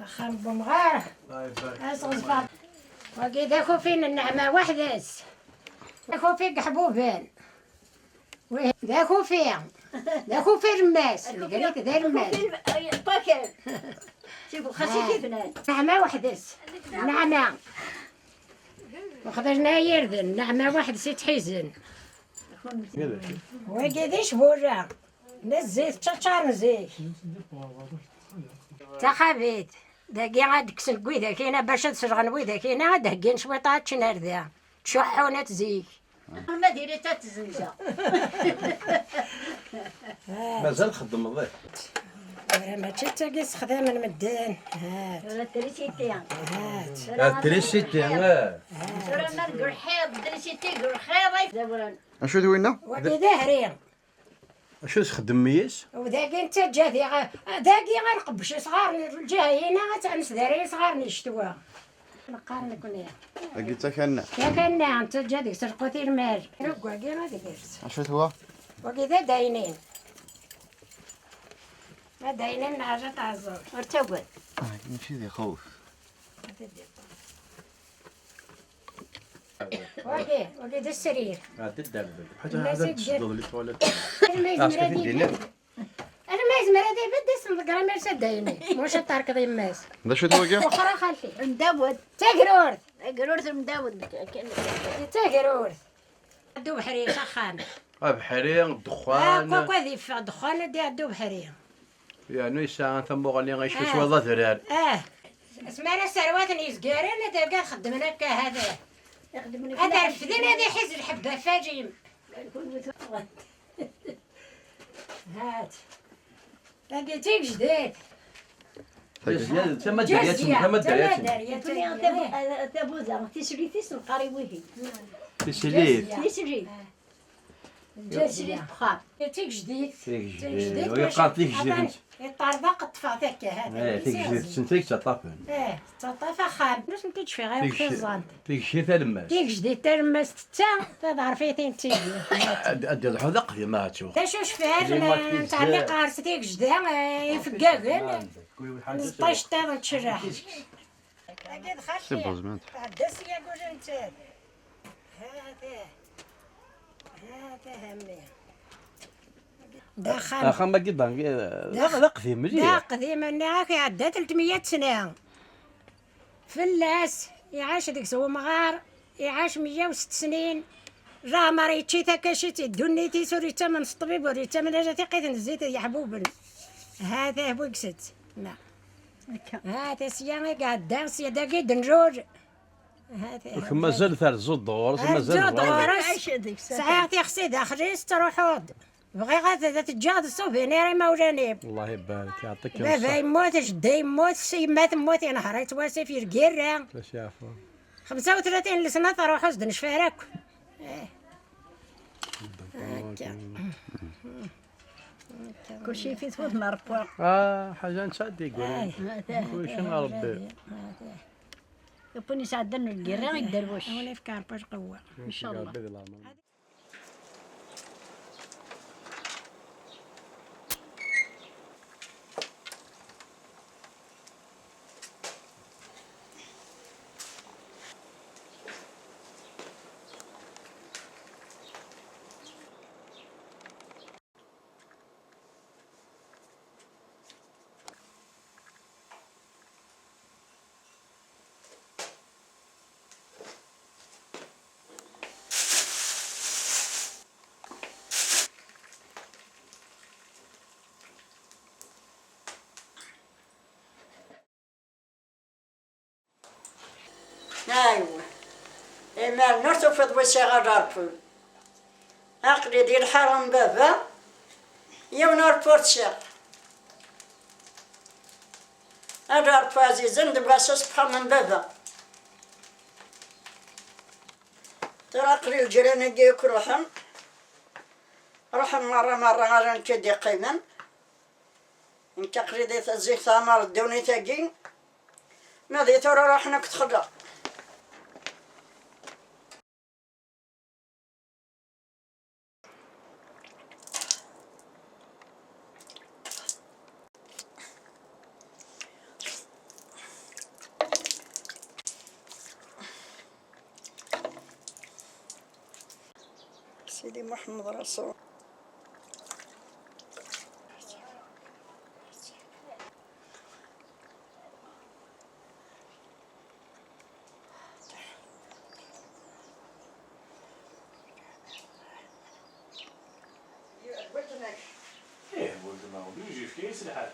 خان بمغار أصغر وكي داكو فين النعمة وحدس داكو في حبوبان داكو فيه داكو في رماس اللي قالك داير رماس باكر شوفوا خاصي كيفنا نعمة وحدس نعمة وخرجنا يردن نعمة واحد سيت حزن وكيديش بورا نزيت تشار زيت تخابيت داكي غاد كسن كويدا كاينه باش تسرغن ويدا كاينه غاد هكين شويطات شنردا تشحونه تزيك ما ديري تا تزنجه مازال خدم الضيف ما تشتاقيس خدام المدان ولا تريسيتي هات تريسيتي ولا نرقر حيض تريسيتي قر خيض اشو دوينا؟ وكذا هريم شو تخدم ميس؟ وداكي انت جاثي داكي غنقب شي صغار الجايين غتعنس داري صغار نشتوا نقارنك وياه قلت لك انا كان انت جادي سرقوتي المال ركوا كي غادي كيرس اشو هو؟ وكذا داينين ما داينين من حاجه تاع الزور ارتوت ماشي ذي خوف وكذا السرير تدبل لا حاجه سجل. تشدد لي تواليت الميز بدي اسم القرامير سدايني مش الطارق ذي الماس هذا شو هو كاع؟ اخرى خالتي مداود تاكرورث قرورت مداود تاكرورث عدو بحري سخان بحري الدخان كوكو ذي في الدخان دي عدو بحري يعني ساعه ثم غالي غيشوي شويه ضرر اسمعنا سروات يزقارين هذا كاع خدمنا كهذا يخدمني هذا رفدنا هذا حز الحبه فاجيم هات لقيتيك جديد زياده تما دريات تما دريات تابوزا تسريتيس القريوي تسليت تسريت تسريت بخار لقيتيك جديد ويبقى فيك جديد الطربق طفاتك هذا فيك جديد سنتيك تطافن تطفى خام باش ما كيتشفي غير في الزان فيك شي ثلمس ديك جديد ترمس تا تظهر فيه تين تيجي ادي الحذق في ما تشوف تا شو شفار نتاع اللي قارس ديك جدا يفقاقن طيش تا تشرح اكيد خالتي سيبو زمان عدس يا قول انت هذا همي دخل ما قدام ذق في مزيان دا قديم هناك عدى 300 سنة فلاس يعاش ديك سوا مغار يعاش 106 سنين راه مريتشي تاكاشيتي دونيتي سوريتا من الطبيب وريتا من جاتي قيت الزيت يا حبوب هذا هو قست لا هذا سيانا قاعد دارس يدا قيد نجوج هذا كما زال ثار زود دور مازال ساعتي خصي داخلي تروحود بغي غادا تجاهد السوفينير موجاني الله يبارك يعطيك بابا يموت جدي يموت سيما تموت يا نهار يتواسي في الكيرة باش يعرفوا 35 سنة تروحوا زدن شفارك كل شيء في ثوث مرفوع حاجه نشاد يقول كلشي مع ربي يبوني سعدنا القرا يدروش هوني في كارباش قوة ان شاء الله ايوا اما نرتو في ضويسي غادربو عقلي ديال الحرام بابا يوم نربو تشير غادربو عزيزا ندبغى سبحة من بابا ترى عقلي الجيران كيك روحهم مرة غادي نكدي قيما انت قريدي تزيك ثمر الدوني تاكي ما دي ترى روحنا كتخلى سيدي محمد رسول. ايه ولد ما هو بيجي في كيس الحال.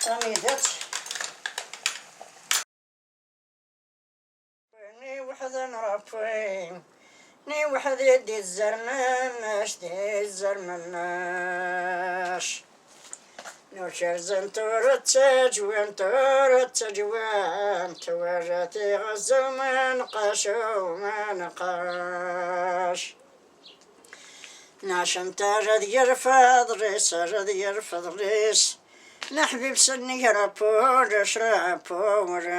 راني درت ني وحد نربي ني وحد يدي الزرمناش دي الزرمناش نوشر زنتور تجوان تور تجوان توجتي غزو ما نقاش وما نقاش ناشن تاجد يرفض ريس رد يرفض ريس نحبيب سني رابورش رابورش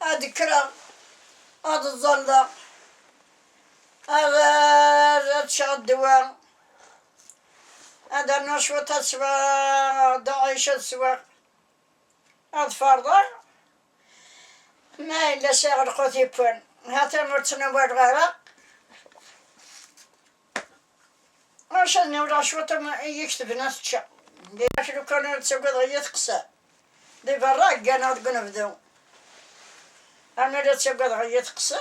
هاد كرا هاد الظلة هذا تشغل دواء هذا نشوة تسوى دعيش تسوى هاد فرضة ما إلا ساغر قوتي بون هاتا مرتنا والغرق عشان ولا شوطة ما يكتب ناس تشا ديش لو كانوا تسوق ضغيت قصا دي براك كانوا تقنفذو أما لا تسوق ضغيت قصا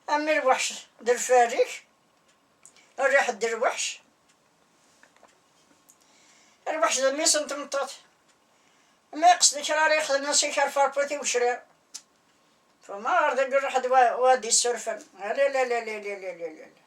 أما الوحش در فاريك الريح در الوحش الوحش ذا ميس انتمطات ما يقصدك راه ياخذ الناس يكار فاربوتي وشرا فما أرض يقول واحد وادي السرفن لا لا لا لا لا لا لا